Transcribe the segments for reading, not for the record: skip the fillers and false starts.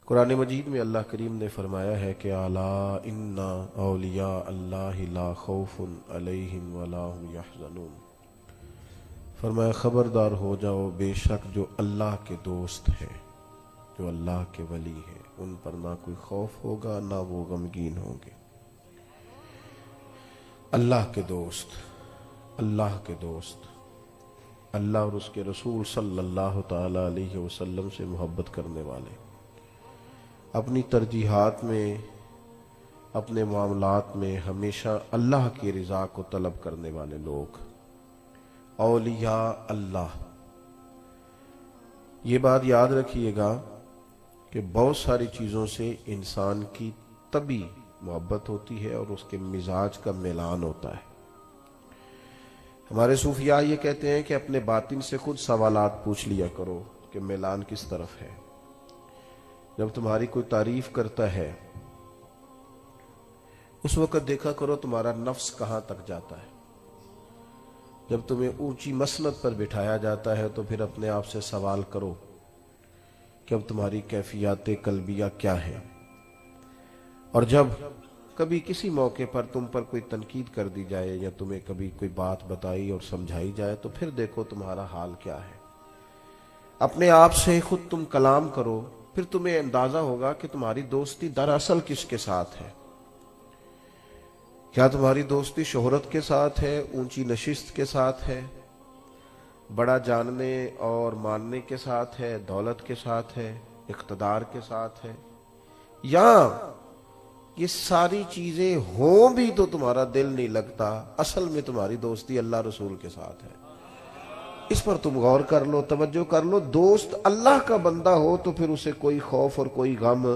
قرآن مجید میں اللہ کریم نے فرمایا ہے کہ الا ان اولیاء اللہ لا خوف علیہم ولا هم یحزنون، فرمایا خبردار ہو جاؤ، بے شک جو اللہ کے دوست ہیں، جو اللہ کے ولی ہیں، ان پر نہ کوئی خوف ہوگا نہ وہ غمگین ہوں گے۔ اللہ کے دوست، اللہ کے دوست، اللہ اور اس کے رسول صلی اللہ تعالی علیہ وسلم سے محبت کرنے والے، اپنی ترجیحات میں، اپنے معاملات میں ہمیشہ اللہ کی رضا کو طلب کرنے والے لوگ، اولیاء اللہ۔ یہ بات یاد رکھیے گا کہ بہت ساری چیزوں سے انسان کی طبی محبت ہوتی ہے اور اس کے مزاج کا میلان ہوتا ہے۔ ہمارے صوفیاء یہ کہتے ہیں کہ اپنے باطن سے خود سوالات پوچھ لیا کرو کہ میلان کس طرف ہے۔ جب تمہاری کوئی تعریف کرتا ہے اس وقت دیکھا کرو تمہارا نفس کہاں تک جاتا ہے۔ جب تمہیں اونچی مسند پر بٹھایا جاتا ہے تو پھر اپنے آپ سے سوال کرو کہ اب تمہاری کیفیات قلبیہ کیا ہیں، اور جب کبھی کسی موقع پر تم پر کوئی تنقید کر دی جائے یا تمہیں کبھی کوئی بات بتائی اور سمجھائی جائے تو پھر دیکھو تمہارا حال کیا ہے۔ اپنے آپ سے خود تم کلام کرو، پھر تمہیں اندازہ ہوگا کہ تمہاری دوستی دراصل کس کے ساتھ ہے۔ کیا تمہاری دوستی شہرت کے ساتھ ہے، اونچی نشست کے ساتھ ہے، بڑا جاننے اور ماننے کے ساتھ ہے، دولت کے ساتھ ہے، اقتدار کے ساتھ ہے، یا یہ ساری چیزیں ہوں بھی تو تمہارا دل نہیں لگتا، اصل میں تمہاری دوستی اللہ رسول کے ساتھ ہے؟ اس پر تم غور کر لو، توجہ کر لو۔ دوست اللہ کا بندہ ہو تو پھر اسے کوئی خوف اور کوئی غم،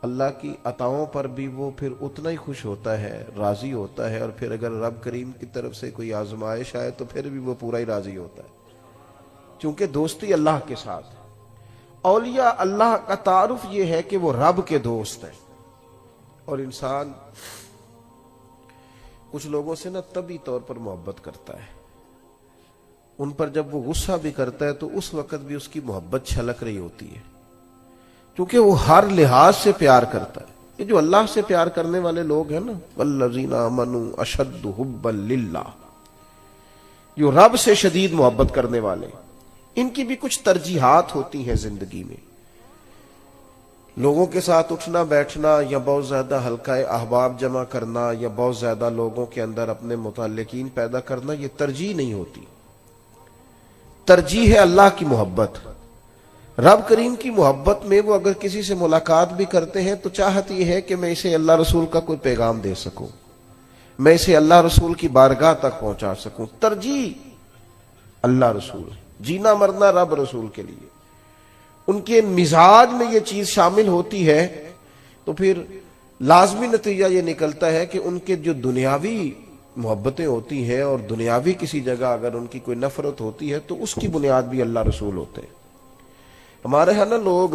اللہ کی عطاؤں پر بھی وہ پھر اتنا ہی خوش ہوتا ہے، راضی ہوتا ہے، اور پھر اگر رب کریم کی طرف سے کوئی آزمائش آئے تو پھر بھی وہ پورا ہی راضی ہوتا ہے، چونکہ دوستی اللہ کے ساتھ ہے۔ اولیاء اللہ کا تعارف یہ ہے کہ وہ رب کے دوست ہیں، اور انسان کچھ لوگوں سے نا طبی طور پر محبت کرتا ہے، ان پر جب وہ غصہ بھی کرتا ہے تو اس وقت بھی اس کی محبت چھلک رہی ہوتی ہے، کیونکہ وہ ہر لحاظ سے پیار کرتا ہے۔ یہ جو اللہ سے پیار کرنے والے لوگ ہیں نا، والذین آمنوا اشد حبا للہ، جو رب سے شدید محبت کرنے والے، ان کی بھی کچھ ترجیحات ہوتی ہیں زندگی میں۔ لوگوں کے ساتھ اٹھنا بیٹھنا، یا بہت زیادہ حلقہ احباب جمع کرنا، یا بہت زیادہ لوگوں کے اندر اپنے متعلقین پیدا کرنا، یہ ترجیح نہیں ہوتی۔ ترجیح ہے اللہ کی محبت۔ رب کریم کی محبت میں وہ اگر کسی سے ملاقات بھی کرتے ہیں تو چاہت یہ ہے کہ میں اسے اللہ رسول کا کوئی پیغام دے سکوں، میں اسے اللہ رسول کی بارگاہ تک پہنچا سکوں۔ ترجیح اللہ رسول، جینا مرنا رب رسول کے لیے۔ ان کے مزاج میں یہ چیز شامل ہوتی ہے تو پھر لازمی نتیجہ یہ نکلتا ہے کہ ان کے جو دنیاوی محبتیں ہوتی ہیں اور دنیاوی کسی جگہ اگر ان کی کوئی نفرت ہوتی ہے تو اس کی بنیاد بھی اللہ رسول ہوتے ہیں۔ ہمارے ہاں نا لوگ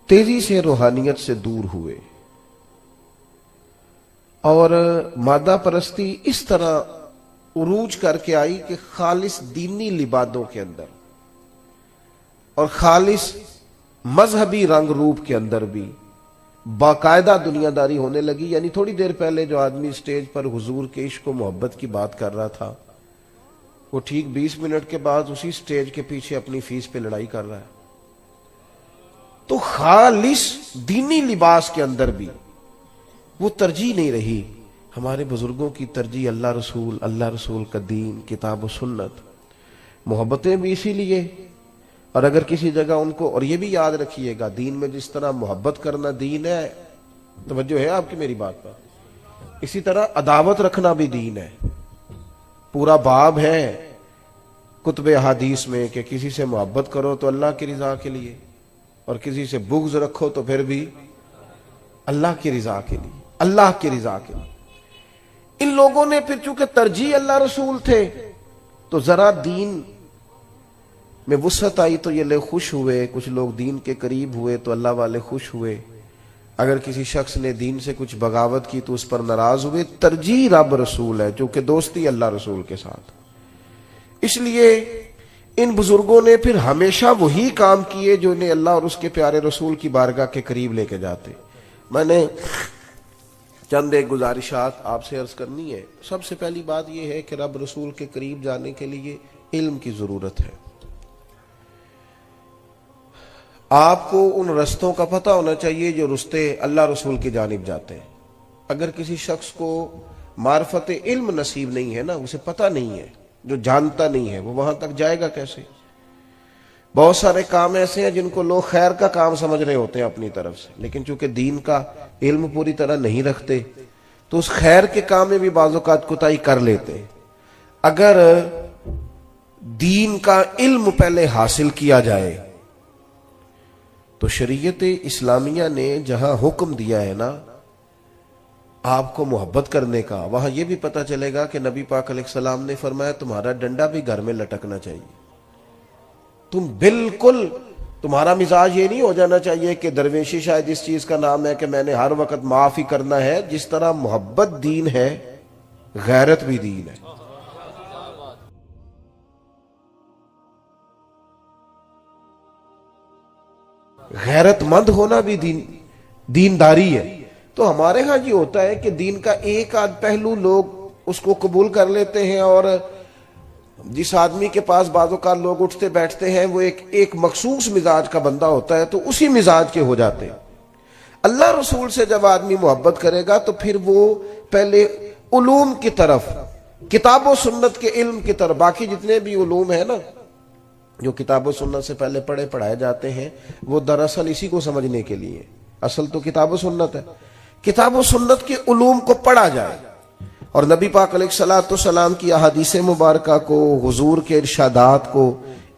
تیزی سے روحانیت سے دور ہوئے اور مادہ پرستی اس طرح عروج کر کے آئی کہ خالص دینی لبادوں کے اندر اور خالص مذہبی رنگ روپ کے اندر بھی باقاعدہ دنیا داری ہونے لگی۔ یعنی تھوڑی دیر پہلے جو آدمی سٹیج پر حضور کے عشق و محبت کی بات کر رہا تھا، وہ ٹھیک 20 منٹ کے بعد اسی سٹیج کے پیچھے اپنی فیس پہ لڑائی کر رہا ہے۔ تو خالص دینی لباس کے اندر بھی وہ ترجیح نہیں رہی۔ ہمارے بزرگوں کی ترجیح اللہ رسول کا دین، کتاب و سنت، محبتیں بھی اسی لیے۔ اور اگر کسی جگہ ان کو، اور یہ بھی یاد رکھیے گا، دین میں جس طرح محبت کرنا دین ہے، توجہ ہے آپ کی میری بات پر، اسی طرح عداوت رکھنا بھی دین ہے۔ پورا باب ہے کتب احادیث میں کہ کسی سے محبت کرو تو اللہ کی رضا کے لیے، اور کسی سے بغض رکھو تو پھر بھی اللہ کی رضا کے لیے، اللہ کی رضا کے لیے۔ ان لوگوں نے پھر چونکہ ترجیح اللہ رسول تھے تو ذرا دین میں وسعت آئی تو یہ لوگ خوش ہوئے، کچھ لوگ دین کے قریب ہوئے تو اللہ والے خوش ہوئے۔ اگر کسی شخص نے دین سے کچھ بغاوت کی تو اس پر ناراض ہوئے۔ ترجیح رب رسول ہے، جو کہ دوستی اللہ رسول کے ساتھ۔ اس لیے ان بزرگوں نے پھر ہمیشہ وہی کام کیے جو انہیں اللہ اور اس کے پیارے رسول کی بارگاہ کے قریب لے کے جاتے. میں نے چند ایک گزارشات آپ سے عرض کرنی ہے. سب سے پہلی بات یہ ہے کہ رب رسول کے قریب جانے کے لیے علم کی ضرورت ہے. آپ کو ان رستوں کا پتہ ہونا چاہیے جو رستے اللہ رسول کی جانب جاتے ہیں. اگر کسی شخص کو معرفت علم نصیب نہیں ہے نا، اسے پتہ نہیں ہے، جو جانتا نہیں ہے، وہ وہاں تک جائے گا کیسے؟ بہت سارے کام ایسے ہیں جن کو لوگ خیر کا کام سمجھ رہے ہوتے ہیں اپنی طرف سے، لیکن چونکہ دین کا علم پوری طرح نہیں رکھتے تو اس خیر کے کام میں بھی بعض اوقات کوتاہی کر لیتے ہیں. اگر دین کا علم پہلے حاصل کیا جائے تو شریعت اسلامیہ نے جہاں حکم دیا ہے نا آپ کو محبت کرنے کا، وہاں یہ بھی پتہ چلے گا کہ نبی پاک علیہ السلام نے فرمایا تمہارا ڈنڈا بھی گھر میں لٹکنا چاہیے. تم بالکل، تمہارا مزاج یہ نہیں ہو جانا چاہیے کہ درویشی شاید اس چیز کا نام ہے کہ میں نے ہر وقت معاف ہی کرنا ہے. جس طرح محبت دین ہے، غیرت بھی دین ہے. غیرت مند ہونا بھی دینداری ہے. تو ہمارے ہاں یہ ہوتا ہے کہ دین کا ایک آدھ پہلو لوگ اس کو قبول کر لیتے ہیں، اور جس آدمی کے پاس بعض اوقات لوگ اٹھتے بیٹھتے ہیں وہ ایک مخصوص مزاج کا بندہ ہوتا ہے تو اسی مزاج کے ہو جاتے ہیں. اللہ رسول سے جب آدمی محبت کرے گا تو پھر وہ پہلے علوم کی طرف، کتاب و سنت کے علم کی طرف، باقی جتنے بھی علوم ہیں نا جو کتاب و سنت سے پہلے پڑھائے جاتے ہیں وہ دراصل اسی کو سمجھنے کے لیے، اصل تو کتاب و سنت ہے. کتاب و سنت کے علوم کو پڑھا جائے اور نبی پاک علیہ الصلوۃ والسلام کی احادیث مبارکہ کو، حضور کے ارشادات کو،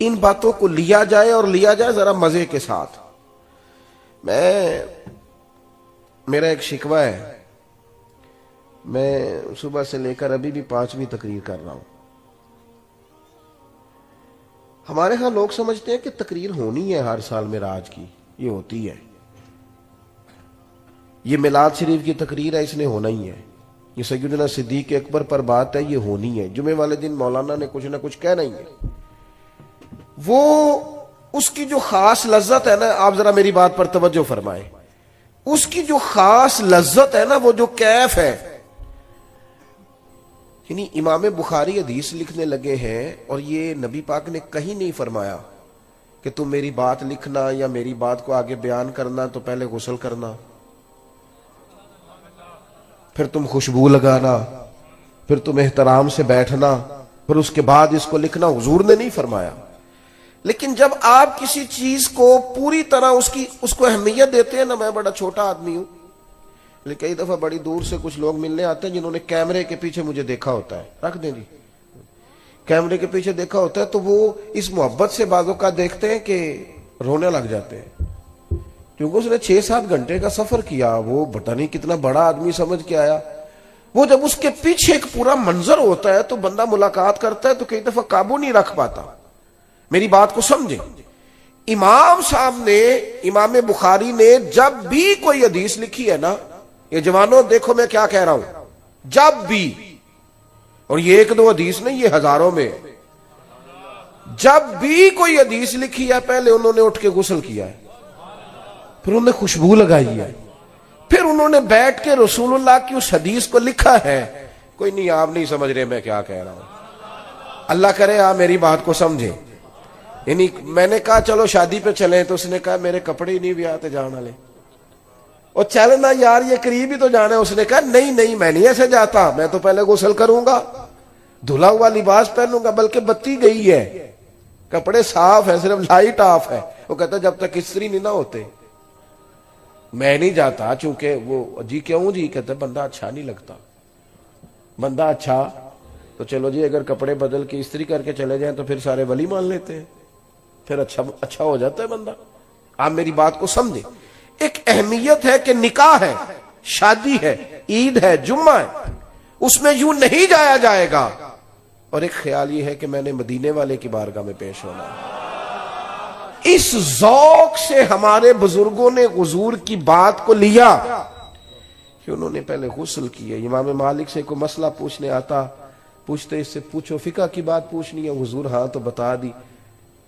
ان باتوں کو لیا جائے، اور لیا جائے ذرا مزے کے ساتھ. میرا ایک شکوہ ہے، میں صبح سے لے کر ابھی بھی 5ویں تقریر کر رہا ہوں. ہمارے ہاں لوگ سمجھتے ہیں کہ تقریر ہونی ہے ہر سال معراج کی، یہ ہوتی ہے. یہ میلاد شریف کی تقریر ہے، اس نے ہونا ہی ہے. یہ سیدنا صدیق اکبر پر بات ہے، یہ ہونی ہے. جمعے والے دن مولانا نے کچھ نہ کچھ کہنا ہی ہے. وہ اس کی جو خاص لذت ہے نا، آپ ذرا میری بات پر توجہ فرمائیں، اس کی جو خاص لذت ہے نا، وہ جو کیف ہے، یعنی امام بخاری حدیث لکھنے لگے ہیں اور یہ نبی پاک نے کہیں نہیں فرمایا کہ تم میری بات لکھنا یا میری بات کو آگے بیان کرنا تو پہلے غسل کرنا، پھر تم خوشبو لگانا، پھر تم احترام سے بیٹھنا، پھر اس کے بعد اس کو لکھنا. حضور نے نہیں فرمایا. لیکن جب آپ کسی چیز کو پوری طرح اس کو اہمیت دیتے ہیں نا، میں بڑا چھوٹا آدمی ہوں لیکن کئی دفعہ بڑی دور سے کچھ لوگ ملنے آتے ہیں جنہوں نے کیمرے کے پیچھے مجھے دیکھا ہوتا ہے، رکھ دیں جی، کیمرے کے پیچھے دیکھا ہوتا ہے تو وہ اس محبت سے بعض اوقات دیکھتے ہیں کہ رونے لگ جاتے ہیں، کیونکہ اس نے 6-7 گھنٹے کا سفر کیا، وہ پتہ نہیں کتنا بڑا آدمی سمجھ کے آیا. وہ جب اس کے پیچھے ایک پورا منظر ہوتا ہے تو بندہ ملاقات کرتا ہے تو کئی دفعہ قابو نہیں رکھ پاتا. میری بات کو سمجھیں. امام صاحب نے، امام بخاری نے جب بھی کوئی حدیث لکھی ہے نا، یہ جوانوں دیکھو میں کیا کہہ رہا ہوں، جب بھی، اور یہ 1-2 حدیث نہیں، یہ ہزاروں میں، جب بھی کوئی حدیث لکھی ہے پہلے انہوں نے اٹھ کے غسل کیا ہے، پھر انہوں نے خوشبو لگائی ہے، پھر انہوں نے بیٹھ کے رسول اللہ کی اس حدیث کو لکھا ہے. کوئی نہیں، آپ نہیں سمجھ رہے میں کیا کہہ رہا ہوں، اللہ کرے آپ میری بات کو سمجھیں. یعنی میں نے کہا چلو شادی پہ چلیں تو اس نے کہا میرے کپڑے ہی نہیں بھی آتے جان والے، اور چلنا یار یہ قریب ہی تو جانا ہے. اس نے کہا نہیں میں نہیں ایسے جاتا، میں تو پہلے غسل کروں گا، دھلا ہوا لباس پہنوں گا، بلکہ بتی گئی ہے، کپڑے صاف ہے، صرف لائٹ آف ہے. وہ کہتا جب تک استری نہیں نہ ہوتے میں نہیں جاتا، چونکہ وہ جی کیوں جی، کہتا بندہ اچھا نہیں لگتا. بندہ اچھا تو چلو جی، اگر کپڑے بدل کے استری کر کے چلے جائیں تو پھر سارے ولی مان لیتے ہیں، پھر اچھا ہو جاتا ہے بندہ. آپ میری بات کو سمجھیں. ایک اہمیت ہے کہ نکاح ہے، شادی ہے، عید ہے، جمعہ ہے، اس میں یوں نہیں جایا جائے گا. اور ایک خیال یہ ہے کہ میں نے مدینے والے کی بارگاہ میں پیش ہونا ہے. اس ذوق سے ہمارے بزرگوں نے حضور کی بات کو لیا کہ انہوں نے پہلے غسل کیا. امام مالک سے کوئی مسئلہ پوچھنے آتا، پوچھتے اس سے پوچھو فقہ کی بات پوچھنی ہے، حضور ہاں تو بتا دی.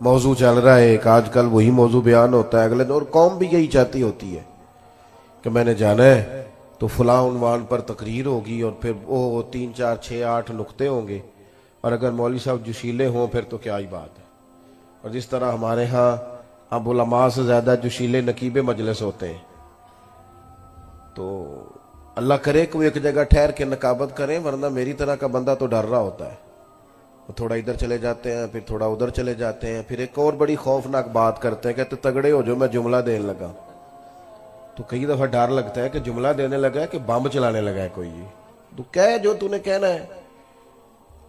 موضوع چل رہا ہے ایک، آج کل وہی موضوع بیان ہوتا ہے اگلے دن، اور قوم بھی یہی چاہتی ہوتی ہے کہ میں نے جانا ہے تو فلاں عنوان پر تقریر ہوگی، اور پھر وہ 3 4 6 8 نقطے ہوں گے، اور اگر مولوی صاحب جوشیلے ہوں پھر تو کیا ہی بات ہے۔ اور جس طرح ہمارے ہاں اب علماء سے زیادہ جوشیلے نقیب مجلس ہوتے ہیں، تو اللہ کرے کہ وہ ایک جگہ ٹھہر کے نقابت کریں، ورنہ میری طرح کا بندہ تو ڈر رہا ہوتا ہے، وہ تھوڑا ادھر چلے جاتے ہیں پھر تھوڑا ادھر چلے جاتے ہیں، پھر ایک اور بڑی خوفناک بات کرتے ہیں، کہتے تگڑے ہو جو میں جملہ دینے لگا، تو کئی دفعہ ڈر لگتا ہے کہ جملہ دینے لگا ہے کہ بم چلانے لگا ہے کوئی، تو کہہ جو تو نے کہنا ہے۔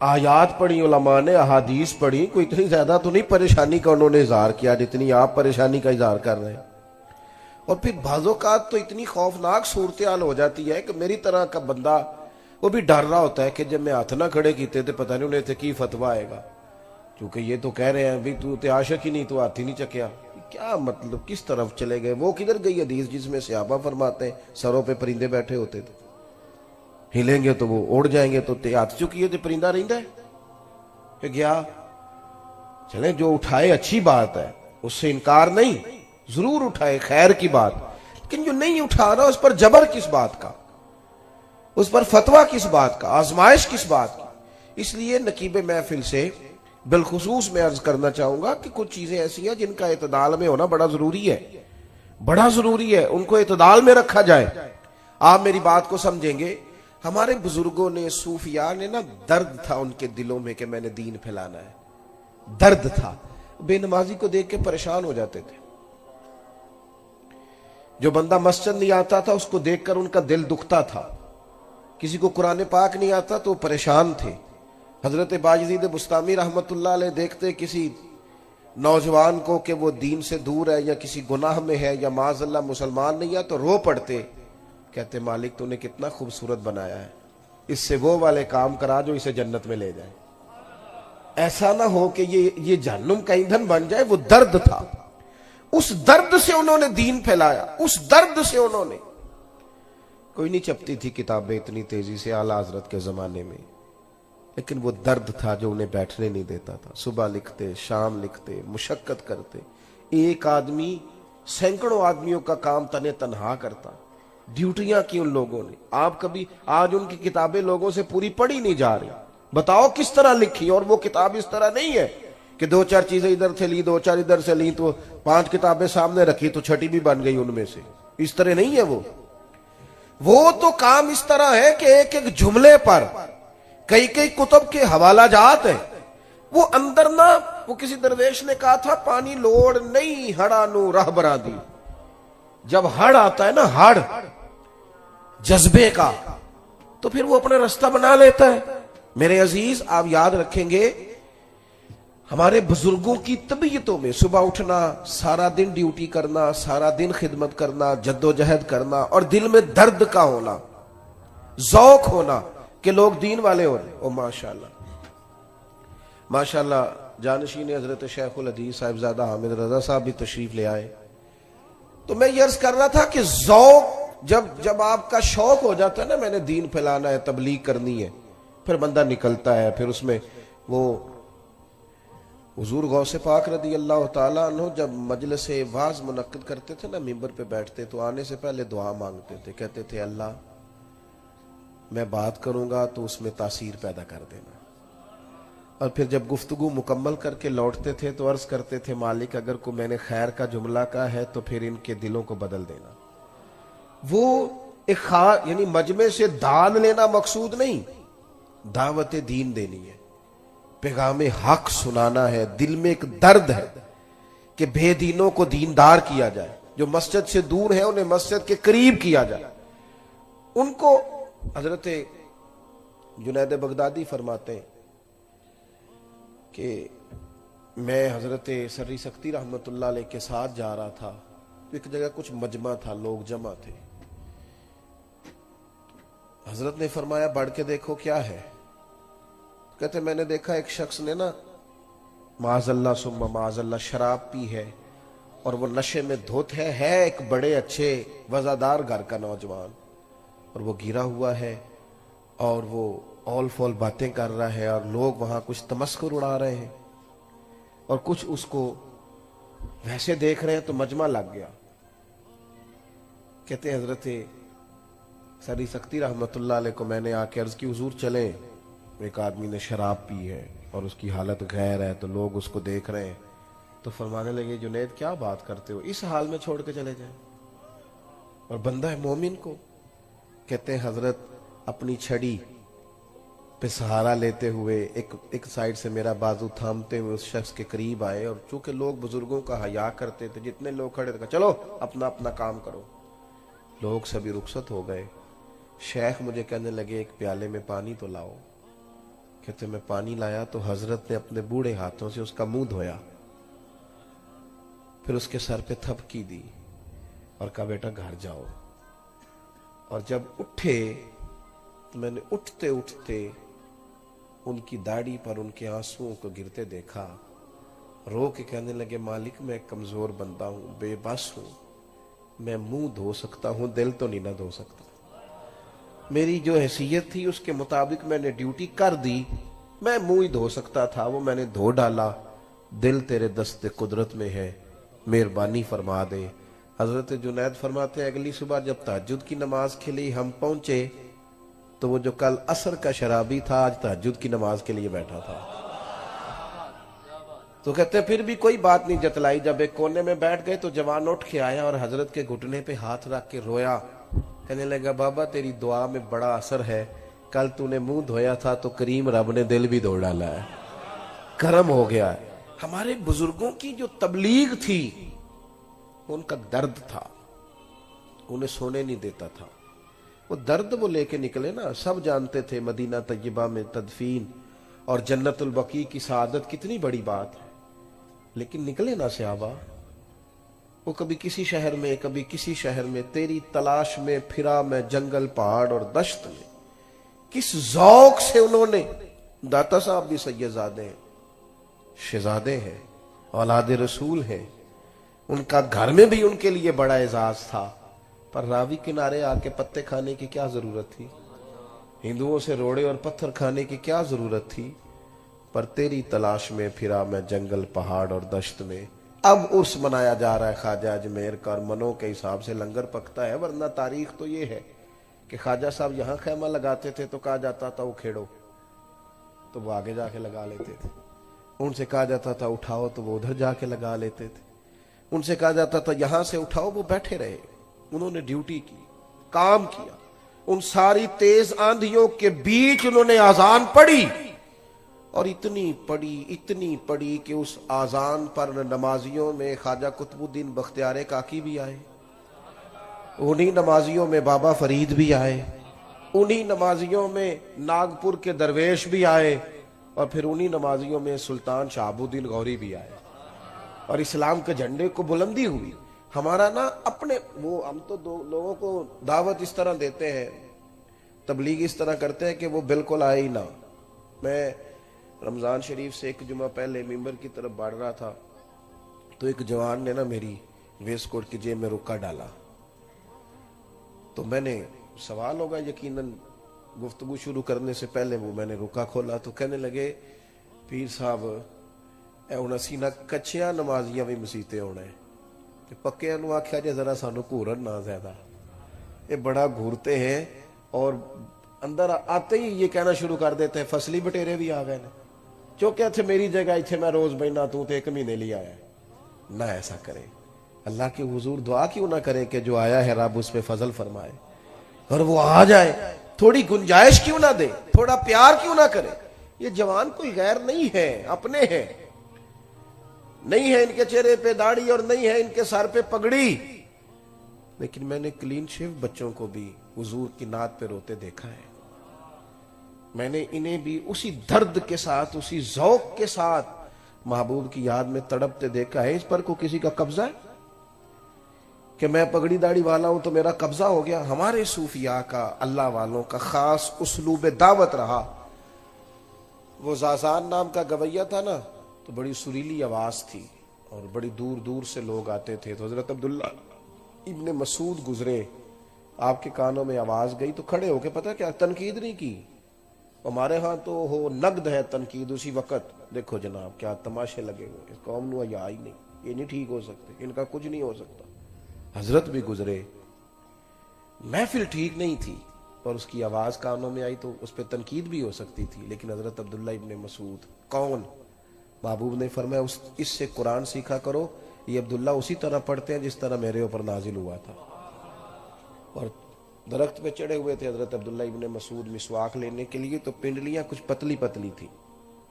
آیات پڑھی علماء نے، احادیث پڑھی، کوئی اتنی زیادہ تو نہیں پریشانی کا انہوں نے اظہار کیا جتنی آپ پریشانی کا اظہار کر رہے ہیں۔ اور پھر بعض اوقات تو اتنی خوفناک صورتحال ہو جاتی ہے کہ میری طرح کا بندہ وہ بھی ڈر رہا ہوتا ہے کہ جب میں ہاتھ نہ کھڑے کیتے تھے پتہ نہیں انہیں تھے کی فتویٰ آئے گا، کیونکہ یہ تو کہہ رہے ہیں بھی تو تے عاشق ہی نہیں تو ہاتھ ہی نہیں چکیا، کیا مطلب کس طرف چلے گئے؟ وہ کدھر گئی حدیث جس میں صحابہ فرماتے ہیں سروں پہ پرندے بیٹھے ہوتے تھے، ہلیں گے تو وہ اڑ جائیں گے، تو تے ہاتھ چکیے تو پرندہ رہندا ہے کہ گیا۔ چلیں جو اٹھائے اچھی بات ہے، اس سے انکار نہیں، ضرور اٹھائے خیر کی بات، لیکن جو نہیں اٹھا رہا اس پر جبر کس بات کا، اس پر فتویٰ کس بات کا، آزمائش کس بات کی؟ اس لیے نقیب محفل سے بالخصوص میں عرض کرنا چاہوں گا کہ کچھ چیزیں ایسی ہیں جن کا اعتدال میں ہونا بڑا ضروری ہے، بڑا ضروری ہے، ان کو اعتدال میں رکھا جائے۔ آپ میری بات کو سمجھیں گے، ہمارے بزرگوں نے، صوفیاء نے نا، درد تھا ان کے دلوں میں کہ میں نے دین پھیلانا ہے، درد تھا، بے نمازی کو دیکھ کے پریشان ہو جاتے تھے، جو بندہ مسجد نہیں آتا تھا اس کو دیکھ کر ان کا دل دکھتا تھا، کسی کو قرآن پاک نہیں آتا تو پریشان تھے۔ حضرت باجزید بستامی رحمت اللہ علیہ دیکھتے کسی نوجوان کو کہ وہ دین سے دور ہے یا کسی گناہ میں ہے یا معاذ اللہ مسلمان نہیں ہے تو رو پڑتے، کہتے مالک تو نے کتنا خوبصورت بنایا ہے، اس سے وہ والے کام کرا جو اسے جنت میں لے جائے، ایسا نہ ہو کہ یہ جہنم کا ایندھن بن جائے۔ وہ درد تھا، اس درد سے انہوں نے دین پھیلایا، اس درد سے انہوں نے، کوئی نہیں چپتی تھی کتابیں اتنی تیزی سے اعلیٰ حضرت کے زمانے میں، لیکن وہ درد تھا جو انہیں بیٹھنے نہیں دیتا تھا، صبح لکھتے، شام لکھتے، مشقت کرتے، ایک آدمی سینکڑوں آدمیوں کا کام تنے تنہا کرتا، ڈیوٹیاں کی ان لوگوں نے۔ آپ کبھی آج ان کی کتابیں لوگوں سے پوری پڑھی نہیں جا رہی، بتاؤ کس طرح لکھی؟ اور وہ کتاب اس طرح نہیں ہے کہ 2 4 چیزیں ادھر سے لی، 2 4 ادھر سے لی تو 5 کتابیں سامنے رکھی تو چھٹی بھی بن گئی ان میں سے، اس طرح نہیں ہے۔ وہ تو کام اس طرح ہے کہ ایک ایک جملے پر کئی کئی کتب کے حوالہ جات ہیں، وہ اندر نہ، وہ کسی درویش نے کہا تھا پانی لوڑ نہیں ہڑا نو راہ برا دی، جب ہڑ آتا ہے نا، ہڑ جذبے کا، تو پھر وہ اپنا رستہ بنا لیتا ہے۔ میرے عزیز آپ یاد رکھیں گے ہمارے بزرگوں کی طبیعتوں میں صبح اٹھنا، سارا دن ڈیوٹی کرنا، سارا دن خدمت کرنا، جد و جہد کرنا، اور دل میں درد کا ہونا، ذوق ہونا کہ لوگ دین والے ہو رہے۔ او ماشاءاللہ ماشاءاللہ، جانشین حضرت شیخ الحدیث صاحبزادہ حامد رضا صاحب بھی تشریف لے آئے، تو میں یہ عرض کر رہا تھا کہ ذوق جب آپ کا شوق ہو جاتا ہے نا، میں نے دین پھیلانا ہے، تبلیغ کرنی ہے، پھر بندہ نکلتا ہے، پھر اس میں وہ حضور غوث پاک رضی اللہ تعالیٰ عنہ جب مجلس وعظ منعقد کرتے تھے نا، ممبر پہ بیٹھتے تو آنے سے پہلے دعا مانگتے تھے، کہتے تھے اللہ میں بات کروں گا تو اس میں تاثیر پیدا کر دینا، اور پھر جب گفتگو مکمل کر کے لوٹتے تھے تو عرض کرتے تھے مالک اگر کو میں نے خیر کا جملہ کہا ہے تو پھر ان کے دلوں کو بدل دینا۔ وہ ایک یعنی مجمع سے دان لینا مقصود نہیں، دعوت دین دینی ہے، پیغام حق سنانا ہے، دل میں ایک درد ہے کہ بے دینوں کو دیندار کیا جائے، جو مسجد سے دور ہیں انہیں مسجد کے قریب کیا جائے۔ ان کو حضرت جنید بغدادی فرماتے ہیں کہ میں حضرت سری سکتی رحمت اللہ علیہ کے ساتھ جا رہا تھا، ایک جگہ کچھ مجمع تھا، لوگ جمع تھے، حضرت نے فرمایا بڑھ کے دیکھو کیا ہے؟ کہتے میں نے دیکھا ایک شخص نے نا معاذ اللہ ثم معاذ اللہ شراب پی ہے اور وہ نشے میں دھت ہے ایک بڑے اچھے وزادار گھر کا نوجوان، اور وہ گرا ہوا ہے اور وہ اول فول باتیں کر رہا ہے اور لوگ وہاں کچھ تمسخر اڑا رہے ہیں۔ اور کچھ اس کو ویسے دیکھ رہے ہیں تو مجمع لگ گیا. کہتے ہیں حضرت سری سکتی رحمت اللہ علیہ کو میں نے آ کے عرض کی حضور چلیں, ایک آدمی نے شراب پی ہے اور اس کی حالت غیر ہے تو لوگ اس کو دیکھ رہے ہیں. تو فرمانے لگے جنید کیا بات کرتے ہو, اس حال میں چھوڑ کے چلے جائیں, اور بندہ ہے مومن کو. کہتے ہیں حضرت اپنی چھڑی پہ سہارا لیتے ہوئے ایک سائیڈ سے میرا بازو تھامتے ہوئے اس شخص کے قریب آئے, اور چونکہ لوگ بزرگوں کا حیا کرتے تھے, جتنے لوگ کھڑے تھے چلو اپنا اپنا کام کرو. لوگ سبھی رخصت ہو گئے. شیخ مجھے کہنے لگے ایک پیالے میں پانی تو لاؤ. کہتے میں پانی لایا تو حضرت نے اپنے بوڑھے ہاتھوں سے اس کا منہ دھویا, پھر اس کے سر پہ تھپکی دی اور کہا بیٹا گھر جاؤ. اور جب اٹھے تو میں نے اٹھتے اٹھتے ان کی داڑھی پر ان کے آنسوؤں کو گرتے دیکھا. رو کے کہنے لگے مالک میں کمزور بندہ ہوں, بے بس ہوں, میں منہ دھو سکتا ہوں, دل تو نہیں نہ دھو سکتا. میری جو حیثیت تھی اس کے مطابق میں نے ڈیوٹی کر دی, میں منہ ہی دھو سکتا تھا, وہ میں نے دھو ڈالا. دل تیرے دست قدرت میں ہے, مہربانی فرما دے. حضرت جنید فرماتے ہیں اگلی صبح جب تہجد کی نماز کھلی ہم پہنچے تو وہ جو کل عصر کا شرابی تھا آج تہجد کی نماز کے لیے بیٹھا تھا. تو کہتے ہیں پھر بھی کوئی بات نہیں جتلائی. جب ایک کونے میں بیٹھ گئے تو جوان اٹھ کے آیا اور حضرت کے گھٹنے پہ ہاتھ رکھ کے رویا. کہنے لگا بابا تیری دعا میں بڑا اثر ہے, کل تو نے منہ دھویا تھا تو کریم رب نے دل بھی دھو ڈالا ہے, کرم ہو گیا ہے. ہمارے بزرگوں کی جو تبلیغ تھی ان کا درد تھا, انہیں سونے نہیں دیتا تھا. وہ درد وہ لے کے نکلے نا. سب جانتے تھے مدینہ طیبہ میں تدفین اور جنت البقیع کی سعادت کتنی بڑی بات ہے, لیکن نکلے نا صحابہ. وہ کبھی کسی شہر میں کبھی کسی شہر میں, تیری تلاش میں پھرا میں جنگل پہاڑ اور دشت میں. کس ذوق سے انہوں نے, داتا صاحب بھی سیدزادے ہیں, شہزادے ہیں, اولاد رسول ہیں, ان کا گھر میں بھی ان کے لیے بڑا اعزاز تھا, پر راوی کنارے آ کے پتے کھانے کی کیا ضرورت تھی, ہندوؤں سے روڑے اور پتھر کھانے کی کیا ضرورت تھی. پر تیری تلاش میں پھرا میں جنگل پہاڑ اور دشت میں. اب عرس منایا جا رہا ہے خواجہ اجمیر کا, اور منوں کے حساب سے لنگر پکتا ہے, ورنہ تاریخ تو یہ ہے کہ خواجہ صاحب یہاں خیمہ لگاتے تھے تو کہا جاتا تھا وہ کھیڑو, تو وہ آگے جا کے لگا لیتے تھے. ان سے کہا جاتا تھا اٹھاؤ تو وہ ادھر جا کے لگا لیتے تھے. ان سے کہا جاتا تھا یہاں سے اٹھاؤ, وہ بیٹھے رہے. انہوں نے ڈیوٹی کی, کام کیا. ان ساری تیز آندھیوں کے بیچ انہوں نے اذان پڑھی, اور اتنی پڑھی کہ اس اذان پر نمازیوں میں خواجہ قطب الدین بختیار کاکی بھی آئے, انہی نمازیوں میں بابا فرید بھی آئے, انہی نمازیوں میں ناگپور کے درویش بھی آئے, اور پھر انہی نمازیوں میں سلطان شہاب الدین غوری بھی آئے, اور اسلام کے جھنڈے کو بلندی ہوئی. ہمارا نا اپنے وہ, ہم تو لوگوں کو دعوت اس طرح دیتے ہیں, تبلیغ اس طرح کرتے ہیں کہ وہ بالکل آئے ہی نہ. میں رمضان شریف سے ایک جمعہ پہلے ممبر کی طرف بڑھ رہا تھا تو ایک جوان نے نا میری ویسٹ کوٹ کی جیب میں رکا ڈالا. تو میں نے, سوال ہوگا یقیناً گفتگو شروع کرنے سے پہلے, وہ میں نے رکا کھولا تو کہنے لگے پیر صاحب اے اسی نہ کچھیاں نمازیاں بھی مسیتے ہونا ہے, پکے انہوں آکھیا جے ذرا سانو گھورن نہ زیادہ, یہ بڑا گھورتے ہیں, اور اندر آتے ہی یہ کہنا شروع کر دیتے ہیں فصلی بٹیرے بھی آ گئے, چونکہ تھے میری جگہ اتھے میں روز بہنا, تو ایک مہینے لے آیا ہے. نہ ایسا کرے, اللہ کے حضور دعا کیوں نہ کرے کہ جو آیا ہے رب اس پہ فضل فرمائے, اور وہ آ جائے. تھوڑی گنجائش کیوں نہ دے, تھوڑا پیار کیوں نہ کرے. یہ جوان کوئی غیر نہیں ہے, اپنے ہیں. نہیں ہے ان کے چہرے پہ داڑھی اور نہیں ہے ان کے سر پہ پگڑی, لیکن میں نے کلین شیو بچوں کو بھی حضور کی نعت پہ روتے دیکھا ہے. میں نے انہیں بھی اسی درد کے ساتھ, اسی ذوق کے ساتھ محبوب کی یاد میں تڑپتے دیکھا ہے. اس پر کو کسی کا قبضہ ہے کہ میں پگڑی داڑھی والا ہوں تو میرا قبضہ ہو گیا؟ ہمارے صوفیاء کا, اللہ والوں کا خاص اسلوب دعوت رہا. وہ زازان نام کا گویہ تھا نا, تو بڑی سریلی آواز تھی اور بڑی دور دور سے لوگ آتے تھے. تو حضرت عبداللہ ابن مسعود گزرے, آپ کے کانوں میں آواز گئی تو کھڑے ہو کے پتہ کیا, تنقید نہیں کی, ہمارے ہاں تو ہو نقد ہے تنقید اسی وقت، دیکھو جناب کیا تماشے لگے ہوئے، اس قوم نو یا ہی نہیں، یہ نہیں ٹھیک ہو سکتے، ان کا کچھ نہیں ہو سکتا۔ حضرت بھی گزرے، محفل ٹھیک نہیں تھی اور اس کی آواز کانوں میں آئی تو اس پہ تنقید بھی ہو سکتی تھی، لیکن حضرت عبداللہ ابن مسعود کون؟ محبوب نے فرمایا اس سے قرآن سیکھا کرو، یہ عبداللہ اسی طرح پڑھتے ہیں جس طرح میرے اوپر نازل ہوا تھا۔ اور درخت پہ چڑھے ہوئے تھے حضرت عبداللہ ابن مسعود مسواک لینے کے لیے، تو پنڈلیاں کچھ پتلی پتلی تھی،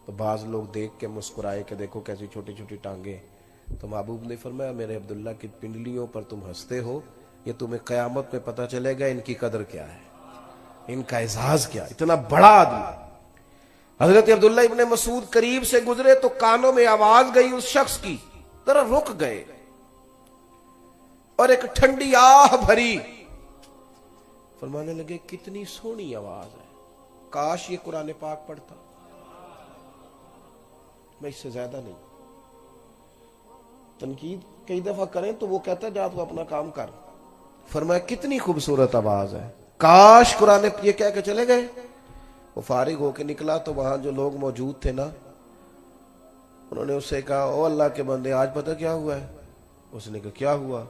تو بعض لوگ دیکھ کے مسکرائے کہ دیکھو کیسی چھوٹی چھوٹی ٹانگیں، تو محبوب نے فرمایا میرے عبداللہ کی پنڈلیوں پر تم ہنستے ہو، یہ تمہیں قیامت میں پتہ چلے گا ان کی قدر کیا ہے، ان کا اعزاز کیا، اتنا بڑا آدمی۔ حضرت عبداللہ ابن مسعود قریب سے گزرے تو کانوں میں آواز گئی اس شخص کی، ذرا رک گئے اور ایک ٹھنڈی آہ بھری، فرمانے لگے کتنی سونی آواز ہے، کاش یہ قرآن پاک پڑھتا، میں اس سے زیادہ نہیں۔ تنقید کئی دفعہ کریں تو وہ کہتا ہے جا تو اپنا کام کر، فرمایا کتنی خوبصورت آواز ہے، کاش قرآن، یہ کہہ کے چلے گئے۔ وہ فارغ ہو کے نکلا تو وہاں جو لوگ موجود تھے نا، انہوں نے اس سے کہا او اللہ کے بندے آج پتہ کیا ہوا ہے؟ اس نے کہا کیا ہوا؟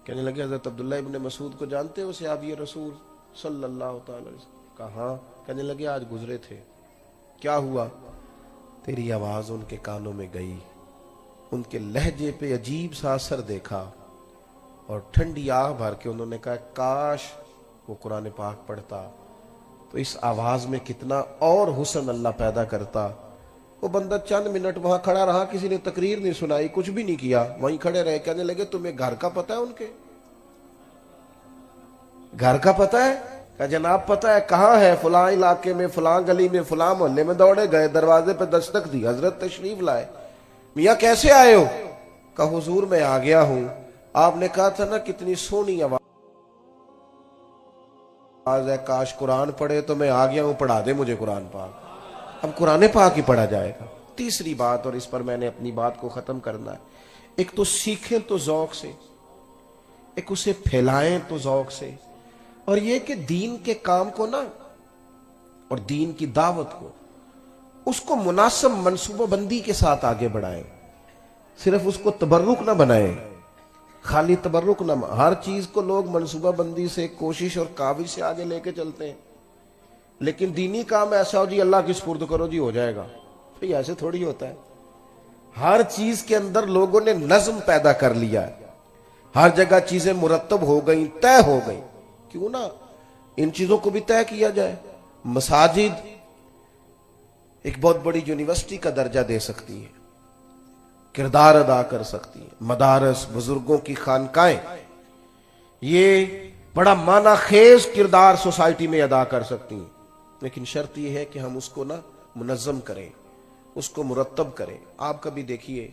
کہنے لگے حضرت عبداللہ ابن مسعود کو جانتے ہو صحابی رسول صلی اللہ تعالی علیہ وسلم؟ کہا ہاں۔ کہنے لگے آج گزرے تھے، کیا ہوا؟ تیری آواز ان کے کانوں میں گئی، ان کے لہجے پہ عجیب سا اثر دیکھا، اور ٹھنڈی آہ بھر کے انہوں نے کہا کاش وہ قرآن پاک پڑھتا، تو اس آواز میں کتنا اور حسن اللہ پیدا کرتا۔ وہ بندہ چند منٹ وہاں کھڑا رہا، کسی نے تقریر نہیں سنائی، کچھ بھی نہیں کیا، وہیں کھڑے رہے۔ کہنے لگے تمہیں گھر کا پتہ ہے ان کے؟ گھر کا پتہ ہے؟ کہ جناب پتہ ہے، کہاں ہے؟ فلاں علاقے میں، فلاں گلی میں، فلاں محلے میں۔ دوڑے گئے، دروازے پہ دستک دی، حضرت تشریف لائے۔ میاں کیسے آئے ہو؟ کہا حضور میں آ گیا ہوں، آپ نے کہا تھا نا کتنی سونی آواز ہے، کاش قرآن پڑھے تو میں آ گیا ہوں، پڑھا دے مجھے قرآن پاک۔ اب قرآن پاک ہی پڑھا جائے گا۔ تیسری بات، اور اس پر میں نے اپنی بات کو ختم کرنا ہے، ایک تو سیکھیں تو ذوق سے، ایک اسے پھیلائیں تو ذوق سے، اور یہ کہ دین کے کام کو نا، اور دین کی دعوت کو، اس کو مناسب منصوبہ بندی کے ساتھ آگے بڑھائیں، صرف اس کو تبرک نہ بنائیں، خالی تبرک نہ، ہر چیز کو لوگ منصوبہ بندی سے، کوشش اور کاوش سے آگے لے کے چلتے ہیں، لیکن دینی کام ایسا ہو جی اللہ کی سپرد کرو جی ہو جائے گا، بھئی ایسے تھوڑی ہوتا ہے۔ ہر چیز کے اندر لوگوں نے نظم پیدا کر لیا ہے، ہر جگہ چیزیں مرتب ہو گئیں، طے ہو گئیں، کیوں نہ ان چیزوں کو بھی طے کیا جائے۔ مساجد ایک بہت بڑی یونیورسٹی کا درجہ دے سکتی ہے، کردار ادا کر سکتی ہیں، مدارس، بزرگوں کی خانقاہیں، یہ بڑا معنی خیز کردار سوسائٹی میں ادا کر سکتی ہیں، لیکن شرط یہ ہے کہ ہم اس کو نا منظم کریں، اس کو مرتب کریں۔ آپ کبھی دیکھیے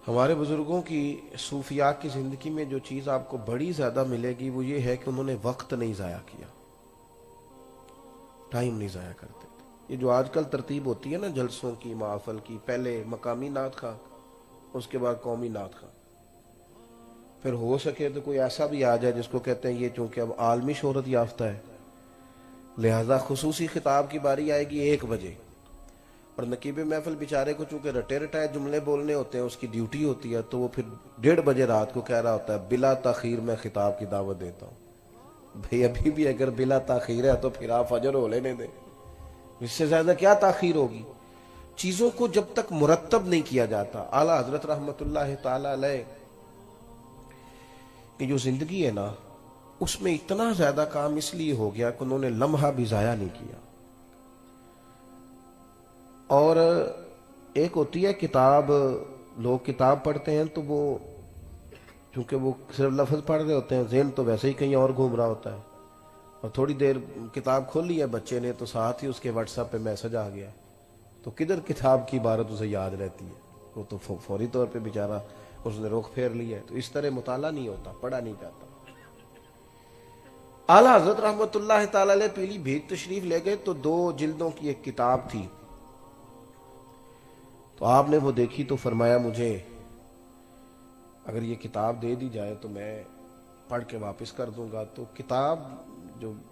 ہمارے بزرگوں کی، صوفیاء کی زندگی میں جو چیز آپ کو بڑی زیادہ ملے گی وہ یہ ہے کہ انہوں نے وقت نہیں ضائع کیا، ٹائم نہیں ضائع کرتے۔ یہ جو آج کل ترتیب ہوتی ہے نا جلسوں کی، محافل کی، پہلے مقامی نعت خواں، اس کے بعد قومی نعت خواں، پھر ہو سکے تو کوئی ایسا بھی آ جائے جس کو کہتے ہیں یہ چونکہ اب عالمی شہرت یافتہ ہے لہذا خصوصی خطاب کی باری آئے گی 1 بجے، اور نقیب محفل بیچارے کو چونکہ رٹے رٹائے جملے بولنے ہوتے ہیں، اس کی ڈیوٹی ہوتی ہے، تو وہ پھر 1:30 بجے رات کو کہہ رہا ہوتا ہے بلا تاخیر میں خطاب کی دعوت دیتا ہوں۔ بھئی ابھی بھی اگر بلا تاخیر ہے تو پھر آپ فجر ہو لینے دیں، اس سے زیادہ کیا تاخیر ہوگی؟ چیزوں کو جب تک مرتب نہیں کیا جاتا۔ اعلیٰ حضرت رحمت اللہ تعالی علیہ کی جو زندگی ہے نا، اس میں اتنا زیادہ کام اس لیے ہو گیا کہ انہوں نے لمحہ بھی ضائع نہیں کیا۔ اور ایک ہوتی ہے کتاب، لوگ کتاب پڑھتے ہیں تو وہ چونکہ وہ صرف لفظ پڑھ رہے ہوتے ہیں، ذہن تو ویسے ہی کہیں اور گھوم رہا ہوتا ہے، اور تھوڑی دیر کتاب کھولی ہے بچے نے تو ساتھ ہی اس کے واٹس ایپ پہ میسج آ گیا، تو کدھر کتاب کی عبارت اسے یاد رہتی ہے، وہ تو فوری طور پہ بیچارہ اس نے رخ پھیر لیا ہے۔ تو اس طرح مطالعہ نہیں ہوتا، پڑھا نہیں جاتا۔ اعلیٰ حضرت رحمت اللہ تعالی علیہ پیلی بھیت تشریف لے گئے تو 2 جلدوں کی ایک کتاب تھی، تو آپ نے وہ دیکھی تو فرمایا مجھے اگر یہ کتاب دے دی جائے تو میں پڑھ کے واپس کر دوں گا۔ تو کتاب جو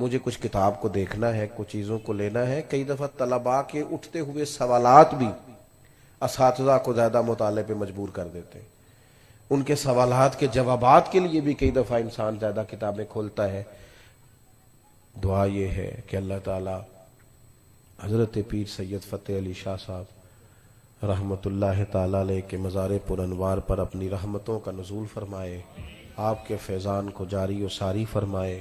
مجھے کچھ کتاب کو دیکھنا ہے، کچھ چیزوں کو لینا ہے. کئی دفعہ طلباء کے اٹھتے ہوئے سوالات بھی اساتذہ کو زیادہ مطالعے پہ مجبور کر دیتے ہیں. ان کے سوالات کے جوابات کے لیے بھی کئی دفعہ انسان زیادہ کتابیں کھولتا ہے. دعا یہ ہے کہ اللہ تعالی حضرت پیر سید فتح علی شاہ صاحب رحمت اللہ تعالی علیہ کے مزار پر انوار پر اپنی رحمتوں کا نزول فرمائے، آپ کے فیضان کو جاری و ساری فرمائے.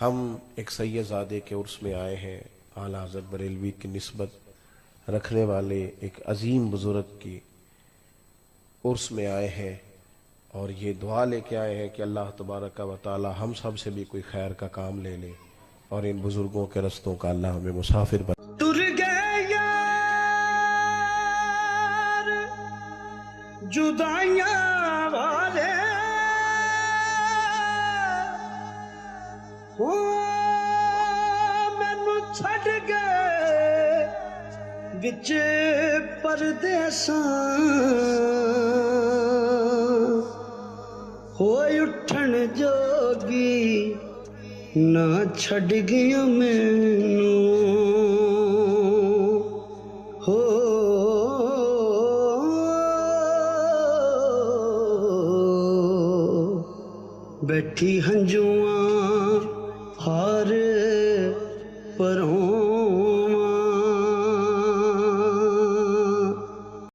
ہم ایک سید زادے کے عرس میں آئے ہیں، اعلیٰ حضرت بریلوی کی نسبت رکھنے والے ایک عظیم بزرگ کی عرس میں آئے ہیں، اور یہ دعا لے کے آئے ہیں کہ اللہ تبارک و تعالی ہم سب سے بھی کوئی خیر کا کام لے لے، اور ان بزرگوں کے رستوں کا اللہ ہمیں مسافر بنا. تر گئے یار جدائیاں والے ہو، مینوں چھڈ گئے وچ پردیساں، ہوئے اٹھن جوگی نہ چھڈ گیا مینوں. ہو بیٹھی ہنجواں